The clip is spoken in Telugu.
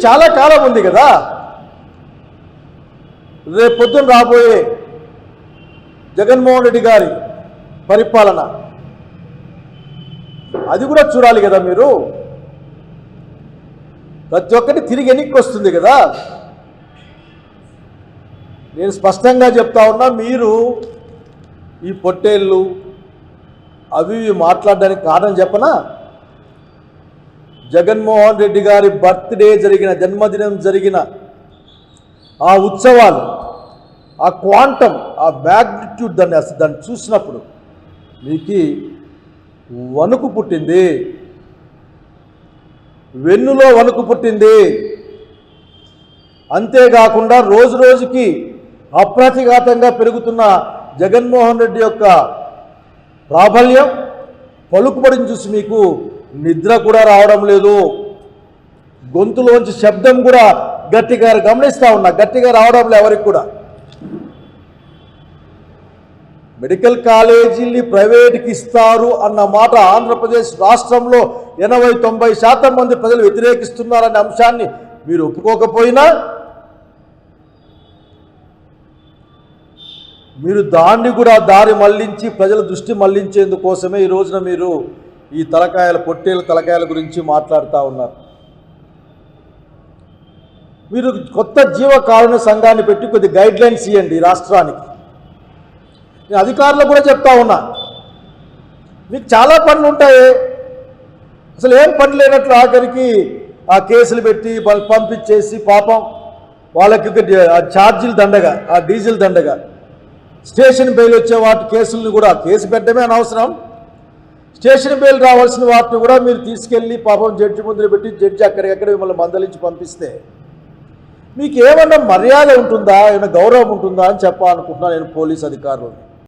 చాలా కాలం ఉంది కదా. రేపు పొద్దున రాబోయే జగన్మోహన్ రెడ్డి గారి పరిపాలన అది కూడా చూడాలి కదా. మీరు ప్రతి ఒక్కటి తిరిగి ఎన్నికకి వస్తుంది కదా. నేను స్పష్టంగా చెప్తా ఉన్నా, మీరు ఈ పొట్టేళ్ళు అవి మాట్లాడడానికి కారణం చెప్పనా, జగన్మోహన్ రెడ్డి గారి బర్త్డే జరిగిన, జన్మదినం జరిగిన ఆ ఉత్సవాలు, ఆ క్వాంటం, ఆ మ్యాగ్నిట్యూడ్, దాన్ని చూసినప్పుడు మీకు వణుకు పుట్టింది, వెన్నులో వణుకు పుట్టింది. అంతేకాకుండా రోజు రోజుకి అప్రతిఘాతంగా పెరుగుతున్న జగన్మోహన్ రెడ్డి యొక్క ప్రాబల్యం, పలుకుబడిని చూసి మీకు నిద్ర కూడా రావడం లేదు. గొంతులోంచి శబ్దం కూడా గట్టిగా గమనిస్తూ ఉన్నా, గట్టిగా రావడం లేదు ఎవరికి కూడా. మెడికల్ కాలేజీల్ని ప్రైవేట్కి ఇస్తారు అన్న మాట ఆంధ్రప్రదేశ్ రాష్ట్రంలో 80-90% మంది ప్రజలు వ్యతిరేకిస్తున్నారనే అంశాన్ని మీరు ఒప్పుకోకపోయినా, మీరు దాన్ని కూడా దారి మళ్లించి ప్రజల దృష్టి మళ్లించేందుకోసమే ఈ రోజున మీరు ఈ తలకాయల, పొట్టేల తలకాయల గురించి మాట్లాడుతూ ఉన్నారు. మీరు కొత్త జీవకారుణ్య సంఘాన్ని పెట్టి కొద్ది గైడ్లైన్స్ ఇవ్వండి రాష్ట్రానికి. నేను అధికారులకు కూడా చెప్తా ఉన్నా, మీకు చాలా పనులు ఉంటాయి, అసలు ఏం పని లేనట్లు ఆఖరికి ఆ కేసులు పెట్టి పంపించేసి పాపం వాళ్ళకి ఛార్జీలు దండగా, ఆ డీజిల్ దండగా, స్టేషన్ బెయిల్ వచ్చే వాటి కేసులను కూడా, కేసు పెట్టడమే అనవసరం, స్టేషన్ బెయిల్ రావాల్సిన వాటిని కూడా మీరు తీసుకెళ్ళి పాపం జడ్జి ముందు పెట్టి జడ్జి అక్కడికక్కడ మిమ్మల్ని మందలించి పంపిస్తే మీకు ఏమన్నా మర్యాద ఉంటుందా, ఏమైనా గౌరవం ఉంటుందా అని చెప్పాలనుకుంటున్నాను నేను పోలీస్ అధికారులు.